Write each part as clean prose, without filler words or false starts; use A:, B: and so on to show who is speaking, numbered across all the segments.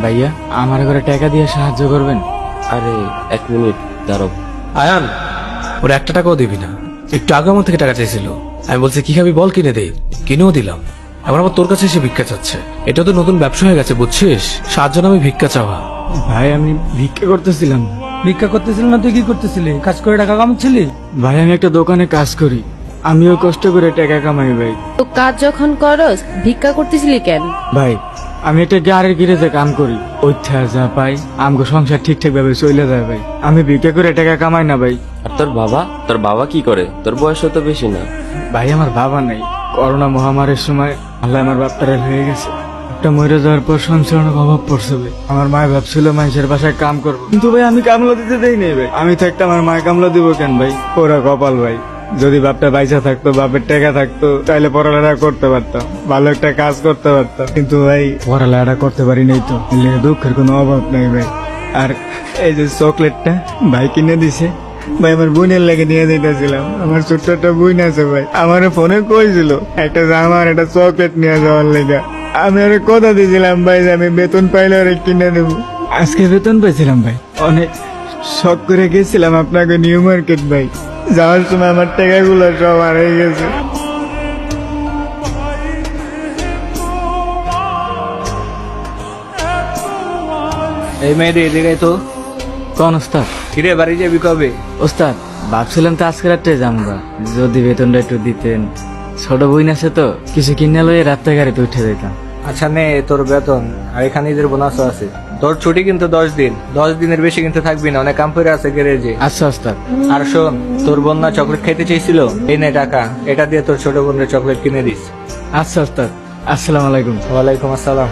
A: ভাইয়া আমার ঘরে টাকা দিয়ে সাহায্য করবেন?
B: আরে 1 মিনিট দাঁড়াও।
C: আয়ান, ওরা 1 টাকাও দিবি না। একটু আগে আমার থেকে টাকা চাইছিল, আমি বলছি কি খাবি বল, কিনে দে, কিনেও দিলাম। এবার আবার তোর কাছে এসে ভিক্ষা চাচ্ছে। এটা তো নতুন ব্যবসা হয়ে গেছে বুঝছিস, সাহায্য নামে ভিক্ষা চাওয়া।
A: ভাই আমি ভিক্ষা করতেছিলাম।
D: ভিক্ষা করতেছিল না তুই কি করতেছিলি? কাজ করে টাকা কামাচ্ছিলি?
A: ভাই আমি একটা দোকানে কাজ করি, আমিও কষ্ট করে টাকা কামাই ভাই।
E: তো কাজ যখন করস ভিক্ষা করতেছিলি কেন?
A: ভাই আমি একটা গাড়ির গিরেজে কাম করি, ওইথা যা পাই আমগো সংসার ঠিকঠাক ভাবে চলে যায় ভাই। আমি ভিক্ষা করে টাকা কামাই না ভাই।
B: আর তোর বাবা কি করে? তোর বয়স তো বেশি না।
A: ভাই আমার বাবা নাই, করোনা মহামারীর সময় আল্লাহ আমার বাপটারে হয়ে গেছে। একটা মরে যাওয়ার পর সংসার অনেক অভাব পড়ছে ভাই। আমার মায় ভাবছিল মানুষের বাসায় কাম করবো, কিন্তু ভাই আমি কামলা দিতে দেই নাই ভাই। আমি থাকতে আমার মায় কামলা দিব কেন ভাই? ওরা কপাল ভাই। যদি বাপটা বাইসা থাকতো, বাপের টাকা থাকতো, তাহলে পড়ালেখা করতে পারতাম, ভালো একটা কাজ করতে পারতাম। কিন্তু ভাই পড়ালেখাটা করতে পারি নাই, তো এর দুঃখের কোনো অভাব নাই ভাই। আর এই যে চকলেটটা ভাই কিনে দিছে ভাই, আমার বোনের লেগে নিয়ে যেতেছিলাম। আমার ছোট্ট একটা বোন আছে ভাই, আমার ফোনে কইছিল একটা জামা আর একটা চকলেট নিয়ে যাওয়ার লেগে। আমি ওরে কথা দিয়েছিলাম ভাই যে আমি বেতন পাইলে ওরে কিনে দেবো। আজকে বেতন পাইছিলাম ভাই, অনেক শখ করে গেছিলাম আপনাকে নিউ মার্কেট ভাই। যাওয়ার সময় আমার টাকাগুলো সব হারিয়ে গেছে।
D: এই মেয়েদের এদিকে তো।
A: কোন ওস্তাদ?
D: কিরে বাড়ি যাবি কবে?
A: ওস্তাদ ভাবছিলাম তো আজকে রাত্রে যামগা, যদি বেতনটা একটু দিতেন। ছোট বোন আছে তো, কিছু কিনে লইয়ে রাত্রে গাড়িতে উঠে যেতাম।
D: আচ্ছা নে তোর বেতন, আর এখানে ঈদের বোনাসও আছে। তোর ছুটি কিন্তু 10 দিন, 10 দিনের বেশি কিন্তু থাকবি না, অনেক কাম করে আছে গ্যারেজে।
A: আচ্ছা ওস্তাদ।
D: আর শোন, তোর বোন না চকলেট খাইতে চাইছিল, এই নে টাকা, এটা দিয়ে তোর ছোট বোনের চকলেট কিনে দিস।
A: আচ্ছা ওস্তাদ, আসসালামু আলাইকুম।
D: ওয়ালাইকুম আসসালাম।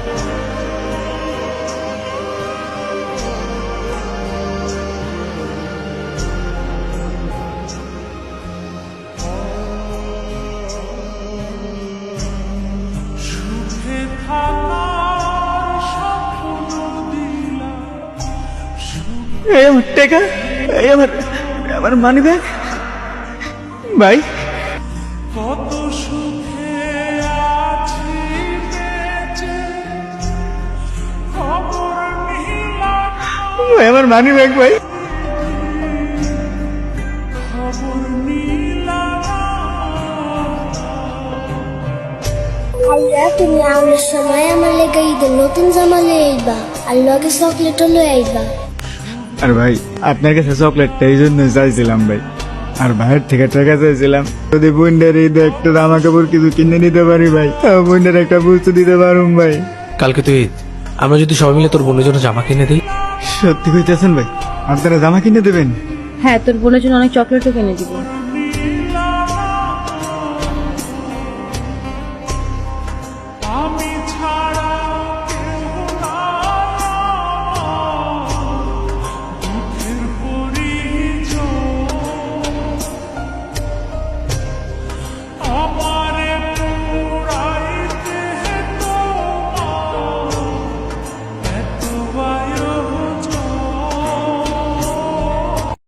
A: এই আমার টাকা, এই আমার আমার মানি ব্যাগ ভাই। ভাই আমার মানি ব্যাগ ভাই।
F: আইয়া তুমি আমার সময় আমার লেগে ঈদের নতুন জামা লয়ে আইবা, আর লগে চকলেটও লয়ে আইবা।
A: আর ভাই আপনার কাছে চকলেটটা এই জন্য চাইছিলাম ভাই, আর ভাইয়ের থেকে টাকা চাইছিলাম। যদি বোনদের ঈদে একটা জামা কাপড় কিছু কিনে নিতে পারি ভাই, বোনদের একটা বুঝতে দিতে পারুম ভাই।
C: কালকে তুই ঈদ, আমরা যদি সবাই মিলে তোর বোনের জন্য জামা কিনে দিই।
A: সত্যি কইতেছেন ভাই? আপনারা জামা কিনে দেবেন?
E: হ্যাঁ, তোর বোনের জন্য অনেক চকলেটও কিনে দিব।